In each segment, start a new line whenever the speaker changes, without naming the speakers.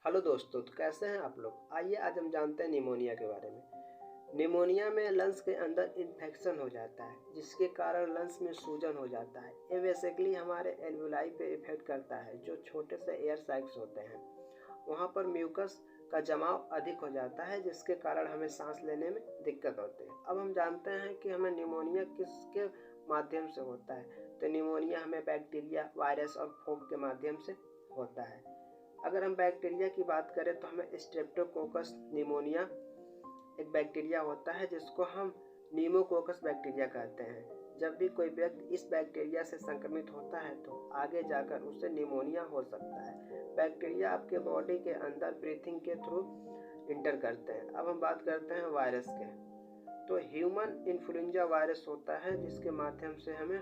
Hello दोस्तों, तो कैसे हैं आप लोग। आइए आज हम जानते हैं निमोनिया के बारे में। निमोनिया में लंग्स के अंदर इन्फेक्शन हो जाता है जिसके कारण लंग्स में सूजन हो जाता है। ये बेसिकली हमारे एल्वुलाई पे इफेक्ट करता है, जो छोटे से एयर साइक्स होते हैं। वहाँ पर म्यूकस का जमाव अधिक हो जाता है जिसके कारण हमें सांस लेने में दिक्कत होती है। अब हम जानते हैं कि हमें निमोनिया किसके माध्यम से होता है। तो निमोनिया हमें बैक्टीरिया, वायरस और फोग के माध्यम से होता है। अगर हम बैक्टीरिया की बात करें तो हमें स्ट्रेप्टोकोकस निमोनिया एक बैक्टीरिया होता है जिसको हम नीमोकोकस बैक्टीरिया कहते हैं। जब भी कोई व्यक्ति इस बैक्टीरिया से संक्रमित होता है तो आगे जाकर उसे निमोनिया हो सकता है। बैक्टीरिया आपके बॉडी के अंदर ब्रीथिंग के थ्रू इंटर करते हैं। अब हम बात करते हैं वायरस के। तो ह्यूमन इन्फ्लुएंजा वायरस होता है जिसके माध्यम से हमें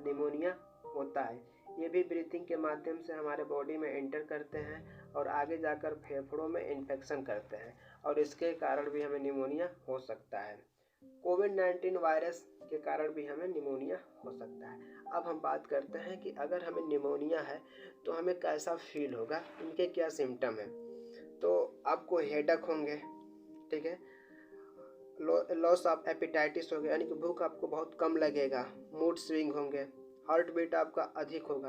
निमोनिया होता है। ये भी ब्रीथिंग के माध्यम से हमारे बॉडी में एंटर करते हैं और आगे जाकर फेफड़ों में इन्फेक्शन करते हैं और इसके कारण भी हमें निमोनिया हो सकता है। कोविड-19 वायरस के कारण भी हमें निमोनिया हो सकता है। अब हम बात करते हैं कि अगर हमें निमोनिया है तो हमें कैसा फील होगा, इनके क्या सिम्टम हैं। तो आपको हेडेक होंगे, ठीक है, लॉस ऑफ एपिटाइटिस हो गया, यानी कि भूख आपको बहुत कम लगेगा, मूड स्विंग होंगे, हार्ट बीट आपका अधिक होगा,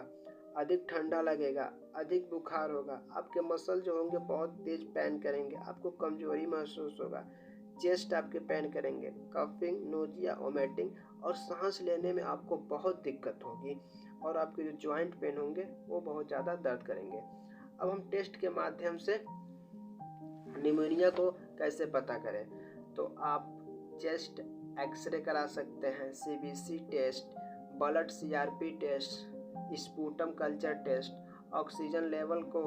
अधिक ठंडा लगेगा, अधिक बुखार होगा, आपके मसल जो होंगे बहुत तेज पेन करेंगे, आपको कमजोरी महसूस होगा, चेस्ट आपके पेन करेंगे, कफिंग, नोजिया, वोमिटिंग और सांस लेने में आपको बहुत दिक्कत होगी और आपके जो जॉइंट पेन होंगे वो बहुत ज़्यादा दर्द करेंगे। अब हम टेस्ट के माध्यम से निमोनिया को कैसे पता करें। तो आप चेस्ट एक्सरे करा सकते हैं, CBC test, blood CRP test, sputum culture test, oxygen level को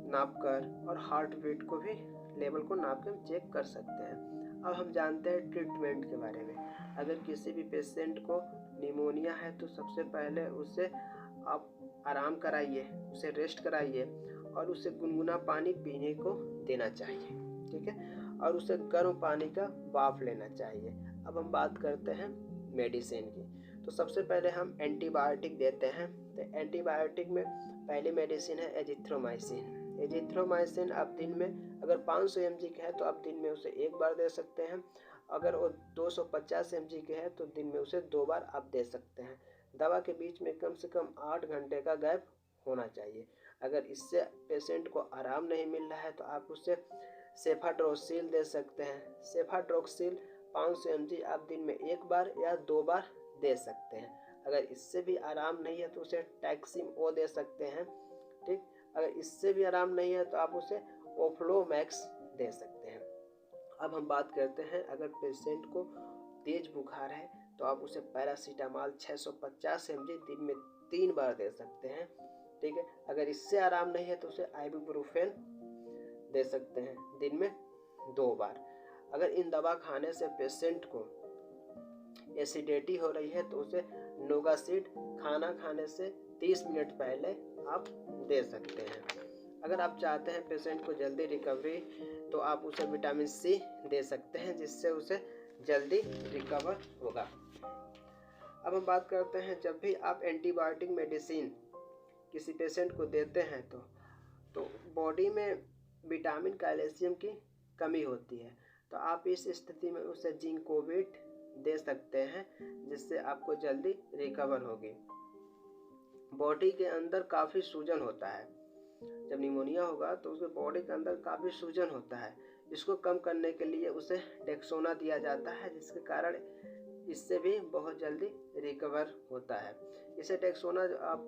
नापकर और हार्ट बीट को भी लेवल को नाप कर चेक कर सकते हैं। अब हम जानते हैं ट्रीटमेंट के बारे में। अगर किसी भी पेशेंट को निमोनिया है तो सबसे पहले उसे आप आराम कराइए, उसे रेस्ट कराइए और उसे गुनगुना पानी पीने को देना चाहिए, ठीक है, और उसे गर्म पानी का भाप लेना चाहिए। अब हम बात करते हैं मेडिसिन की। तो सबसे पहले हम एंटीबायोटिक देते हैं। तो एंटीबायोटिक में पहली मेडिसिन है एजिथ्रोमाइसिन। एजिथ्रोमाइसिन आप दिन में अगर 500 mg के है तो आप दिन में उसे एक बार दे सकते हैं। अगर वो 250 mg के है तो दिन में उसे 2 बार आप दे सकते हैं। दवा के बीच में कम से कम 8 घंटे का गैप होना चाहिए। अगर इससे पेशेंट को आराम नहीं मिल रहा है तो आप उसे सेफाट्रोक्सिल दे सकते हैं। सेफाट्रोक्सिल 500 mg आप दिन में एक बार या 2 बार दे सकते हैं। अगर इससे भी आराम नहीं है तो उसे टैक्सिम ओ दे सकते हैं, ठीक। अगर इससे भी आराम नहीं है तो आप उसे ओफ्लोमैक्स दे सकते हैं। अब हम बात करते हैं अगर पेशेंट को तेज बुखार है तो आप उसे पैरासीटामॉल 650 mg दिन में 3 बार दे सकते हैं, ठीक है। अगर इससे आराम नहीं है तो उसे आइबुप्रोफेन दे सकते हैं दिन में 2 बार। अगर इन दवा खाने से पेशेंट को एसिडिटी हो रही है तो उसे नोगासिड खाना खाने से 30 मिनट पहले आप दे सकते हैं। अगर आप चाहते हैं पेशेंट को जल्दी रिकवरी तो आप उसे विटामिन सी दे सकते हैं जिससे उसे जल्दी रिकवर होगा। अब हम बात करते हैं जब भी आप एंटीबायोटिक मेडिसिन किसी पेशेंट को देते हैं तो बॉडी में विटामिन कैल्शियम की कमी होती है। तो आप इस स्थिति में उसे जिंकोविट दे सकते हैं जिससे आपको जल्दी रिकवर होगी। बॉडी के अंदर काफ़ी सूजन होता है। जब निमोनिया होगा तो उसके बॉडी के अंदर काफ़ी सूजन होता है। इसको कम करने के लिए उसे डेक्सोना दिया जाता है जिसके कारण इससे भी बहुत जल्दी रिकवर होता है। इसे डेक्सोना आप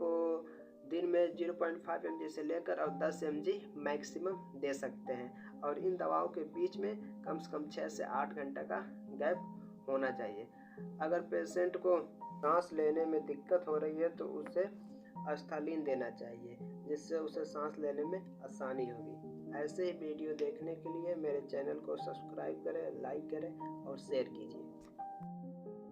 दिन में 0.5 mg से लेकर और 10 mg मैक्सिमम दे सकते हैं और इन दवाओं के बीच में कम से कम 6 से 8 घंटे का गैप होना चाहिए। अगर पेशेंट को सांस लेने में दिक्कत हो रही है तो उसे अस्थालीन देना चाहिए जिससे उसे सांस लेने में आसानी होगी। ऐसे ही वीडियो देखने के लिए मेरे चैनल को सब्सक्राइब करें, लाइक करें और शेयर कीजिए।